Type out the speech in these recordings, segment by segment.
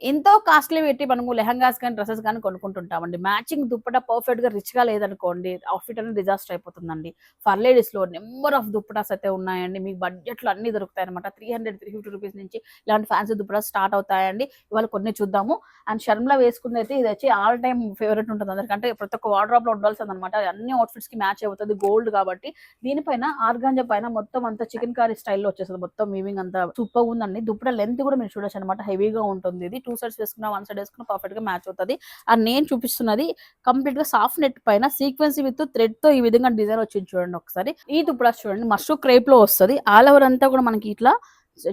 ఎంతో కాస్ట్‌లీ పెట్టి మనము లెహెంగాస్ కానీ, డ్రెసెస్ గానీ కొనుక్కుంటుంటామండి. మ్యాచింగ్ దుప్పట పర్ఫెక్ట్‌గా రిచ్‌గా లేదనుకోండి, అవుట్‌ఫిట్ అనేది డిజాస్టర్ అయిపోతుందండి. ఫర్ లేడీస్‌లో నంబర్ ఆఫ్ దుప్పటాస్ అయితే ఉన్నాయండి. మీకు బడ్జెట్‌లో అన్నీ దొరుకుతాయన్నమాట. 300, 350 రూపీస్ నుంచి ఇలాంటి ఫ్యాన్సీ దుప్పటాస్ స్టార్ట్ అవుతాయండి. ఇవాళ కొన్ని చూద్దాము. అండ్ షర్మిల వేసుకుందైతే ఇదొచ్చి ఆల్ టైమ్ ఫేవరెట్ ఉంటుంది అందరికి. అంటే ప్రతి ఒక్క వార్డ్‌రోబ్‌లో ఉండాల్సిందన్నమాట. అన్ని అవుట్‌ఫిట్స్‌కి మ్యాచ్ అవుతది. గోల్డ్ కాబట్టి. దీనిపైన ఆర్గాంజా పైన మొత్తం అంతా చికెన్ కర్రీ స్టైల్‌లో వచ్చేస్తది. మొత్తం వీవింగ్ అంతా సూపర్‌గుందండి. దుప్పట లెంత్ కూడా మీరు చూడొచ్చన్నమాట. హెవీగా ఉంటుంది ఇది. 2 సైడ్స్ వేసుకున్న, 1 సైడ్ వేసుకున్న పర్ఫెక్ట్‌గా మ్యాచ్ అవుతది. అండ్ నేను చూపిస్తున్నది కంప్లీట్‌గా సాఫ్ట్ నెట్ పైన సీక్వెన్స్ విత్ థ్రెడ్‌తో ఈ విధంగా డిజైన్ వచ్చింది చూడండి ఒకసారి. ఈ దుప్పట చూడండి మష్రూ క్రేప్‌లో వస్తది. ఆల్ ఓవర్ అంతా కూడా మనకి ఇట్లా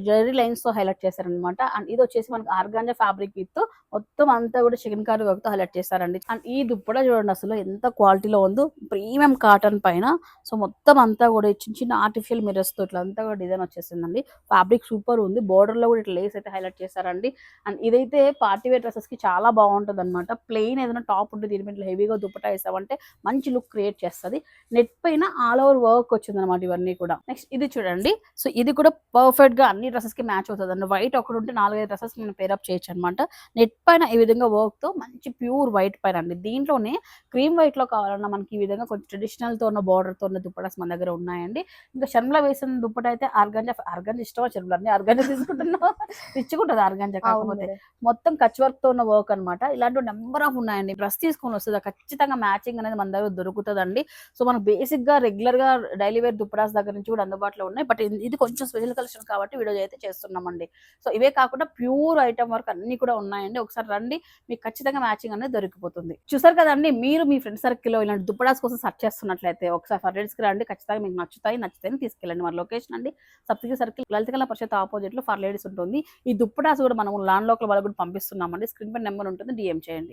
జెర్రీ లైన్స్‌తో హైలైట్ చేశారనమాట. అండ్ ఇదొచ్చేసి మనకి ఆర్గాంజా ఫ్యాబ్రిక్ విత్ మొత్తం అంతా కూడా చికెన్ కర్రీ వర్క్‌తో హైలైట్ చేశారండి. అండ్ ఈ దుప్పట చూడండి అసలు ఎంత క్వాలిటీలో ఉందో. ప్రీమియం కాటన్ పైన సో మొత్తం అంతా కూడా చిన్న చిన్న ఆర్టిఫిషియల్ మిర్రర్స్‌తో ఇట్లా అంతా కూడా డిజైన్ వచ్చేసిందండి. ఫ్యాబ్రిక్ సూపర్ ఉంది. బోర్డర్‌లో కూడా ఇట్లా లేస్ అయితే హైలైట్ చేశారండి. అండ్ ఇదైతే పార్టీ వేర్ డ్రెసెస్‌కి చాలా బాగుంటదనమాట. ప్లెయిన్ ఏదైనా టాప్ ఉంటే దీని మీద హెవీగా దుప్పటా వేసామంటే మంచి లుక్ క్రియేట్ చేస్తది. నెట్ పైన ఆల్ ఓవర్ వర్క్ వచ్చిందనమాట ఇవన్నీ కూడా. నెక్స్ట్ ఇది చూడండి. సో ఇది కూడా పర్ఫెక్ట్‌గా అన్ని డ్రెసెస్‌కి మ్యాచ్ అవుతదండి. వైట్ ఒకటుంటే 4, 5 డ్రెసెస్ మనం పేరప్ చేయొచ్చనమాట. నెట్ పైన ఈ విధంగా వర్క్‌తో మంచి ప్యూర్ వైట్ పైన అండి. దీంట్లోనే క్రీమ్ వైట్‌లో కావాలన్నా మనకి ఈ విధంగా కొంచెం ట్రెడిషనల్‌తో ఉన్న బోర్డర్‌తో ఉన్న దుప్పటాస్ మన దగ్గర ఉన్నాయండి. ఇంకా షర్మిల వేసిన దుప్పట అయితే ఆర్గాంజా ఇష్టమా షర్మిల అన్ని ఆర్గాంజా తీసుకుంటున్నావు. రిచ్‌గా ఉంటది ఆర్గాంజా అవును కాకపోతే. మేడం. మొత్తం కచ్ వర్క్‌తో ఉన్న వర్క్ అనమాట. ఇలాంటివి నంబర్ ఆఫ్ ఉన్నాయండి. డ్రెస్ తీసుకొని వస్తదా ఖచ్చితంగా మ్యాచింగ్ అనేది మన దగ్గర దొరుకుతదండి. సో మనకు బేసిక్‌గా రెగ్యులర్‌గా డైలీ వేర్ దుప్పటాస్ దగ్గర నుంచి కూడా అందుబాటులో ఉన్నాయి. బట్ ఇది కొంచెం స్పెషల్ కలెక్షన్ కాబట్టి వీడియో అయితే చేస్తున్నామండి. సో ఇవే కాకుండా ప్యూర్ ఐటెమ్ వర్క్ అన్నీ కూడా ఉన్నాయండి. ఒకసారి రండి. మీకు ఖచ్చితంగా మ్యాచింగ్ అనేది దొరికిపోతుంది. చూసారు కదండీ! మీరు మీ ఫ్రెండ్ సర్కిల్‌లో ఇలాంటి దుప్పటాస్ కోసం సెర్చ్ చేస్తున్నట్లయితే ఒకసారి ఫర్‌రెడ్స్‌కి రండి. ఖచ్చితంగా మీకు నచ్చుతాయి. నచ్చితేనే తీసుకెళ్ళండి. మన లొకేషన్ అండి సప్తగిరి సర్కిల్ లలిత కళా పరిషత్ ఆపోజిట్‌లో ఫర్ లేడీస్ ఉంటుంది. ఈ దుప్పటాస్ కూడా మనం లాన్ లోకల్ వాళ్ళకి కూడా పంపిస్తున్నామండి. స్క్రీన్ పైన నెంబర్ ఉంటుంది. డీఎం చేయండి.